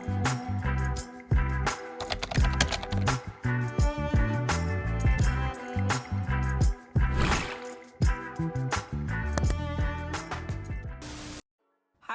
Hi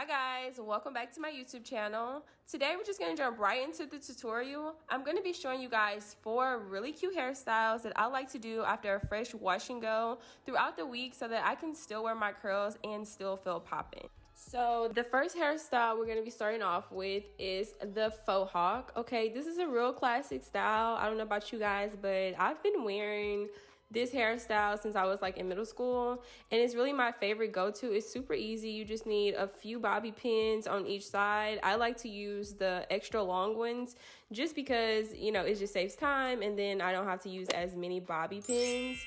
guys, welcome back to my YouTube channel. Today we're just going to jump right into the tutorial. I'm going to be showing you guys 4 really cute hairstyles that I like to do after a fresh wash and go throughout the week so that I can still wear my curls and still feel popping. So the first hairstyle we're going to be starting off with is the faux hawk. Okay, this is a real classic style. I don't know about you guys, but I've been wearing this hairstyle since I was like in middle school, and it's really my favorite go-to. It's super easy. You just need a few bobby pins on each side. I like to use the extra long ones just because, you know, it just saves time, and then I don't have to use as many bobby pins.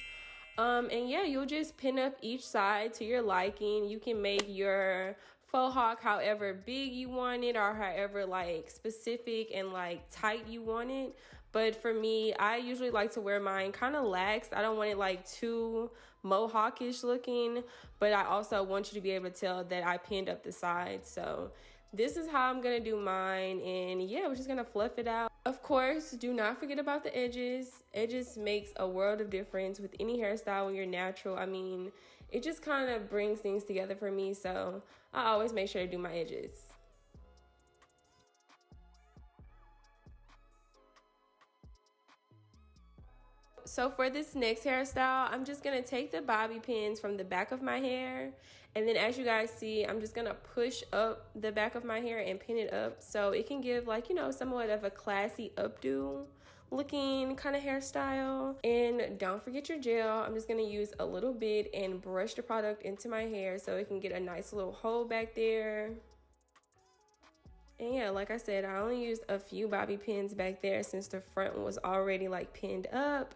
And yeah, you'll just pin up each side to your liking. You can make your faux hawk however big you want it, or however like specific and like tight you want it. But for me, I usually like to wear mine kind of lax. I don't want it like too mohawkish looking, but I also want you to be able to tell that I pinned up the sides. So this is how I'm gonna do mine, and yeah, we're just gonna fluff it out. Of course, do not forget about the edges. Edges makes a world of difference with any hairstyle when you're natural. I mean, it just kind of brings things together for me, so I always make sure to do my edges. So for this next hairstyle, I'm just going to take the bobby pins from the back of my hair, and then as you guys see, I'm just going to push up the back of my hair and pin it up so it can give like, you know, somewhat of a classy updo looking kind of hairstyle. And don't forget your gel. I'm just going to use a little bit and brush the product into my hair so it can get a nice little hole back there. And yeah, like I said, I only used a few bobby pins back there since the front was already like pinned up.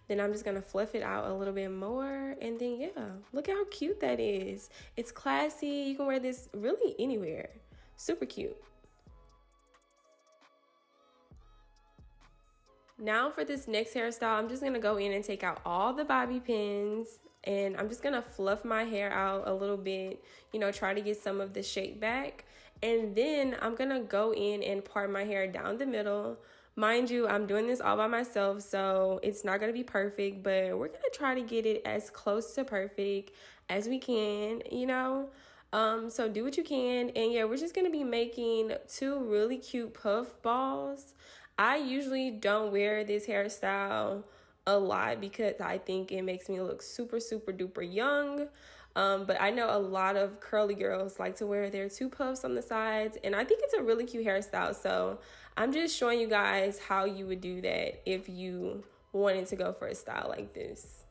Then I'm just gonna fluff it out a little bit more, and then yeah, look how cute that is. It's classy. You can wear this really anywhere. Super cute. Now for this next hairstyle, I'm just gonna go in and take out all the bobby pins, and I'm just gonna fluff my hair out a little bit, you know, try to get some of the shape back. And then I'm gonna go in and part my hair down the middle. Mind you, I'm doing this all by myself, so it's not gonna be perfect, but we're gonna try to get it as close to perfect as we can, you know? So do what you can. And yeah, we're just gonna be making 2 really cute puff balls. I usually don't wear this hairstyle a lot because I think it makes me look super, super duper young. But I know a lot of curly girls like to wear their 2 puffs on the sides, and I think it's a really cute hairstyle. So I'm just showing you guys how you would do that if you wanted to go for a style like this.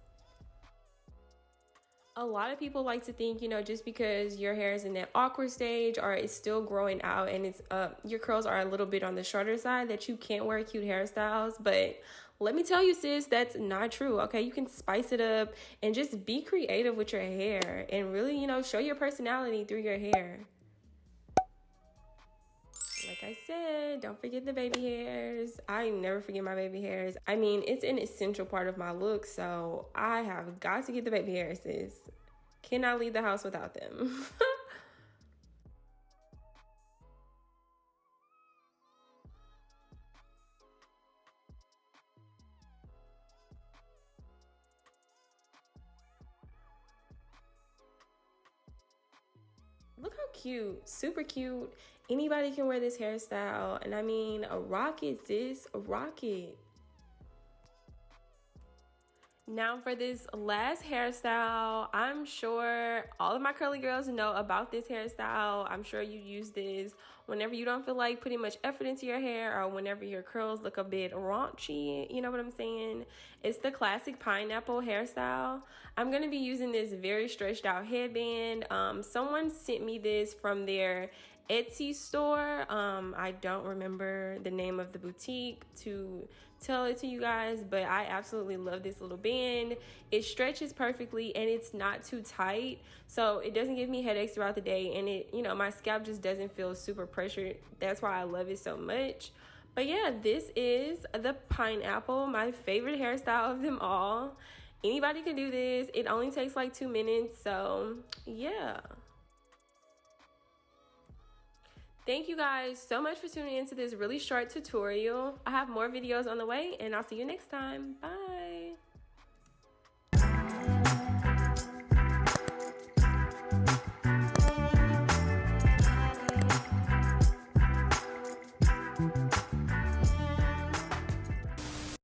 A lot of people like to think, you know, just because your hair is in that awkward stage or it's still growing out and it's your curls are a little bit on the shorter side, that you can't wear cute hairstyles. But let me tell you, sis, that's not true. Okay, you can spice it up and just be creative with your hair and really, you know, show your personality through your hair. Like I said, don't forget the baby hairs. I never forget my baby hairs. I mean, it's an essential part of my look, so I have got to get the baby hairs, sis. Cannot leave the house without them. Look how cute, super cute. Anybody can wear this hairstyle, and I mean, rock it, sis, rock it. Now for this last hairstyle, I'm sure all of my curly girls know about this hairstyle. I'm sure you use this whenever you don't feel like putting much effort into your hair, or whenever your curls look a bit raunchy, you know what I'm saying? It's the classic pineapple hairstyle. I'm gonna be using this very stretched out headband. Someone sent me this from their Etsy store. I don't remember the name of the boutique to tell it to you guys, but I absolutely love this little band. It stretches perfectly and it's not too tight, so it doesn't give me headaches throughout the day, and it, you know, my scalp just doesn't feel super pressured. That's why I love it so much. But yeah, this is the pineapple, my favorite hairstyle of them all. Anybody can do this. It only takes like 2 minutes, so yeah. Thank you guys so much for tuning into this really short tutorial. I have more videos on the way, and I'll see you next time. Bye.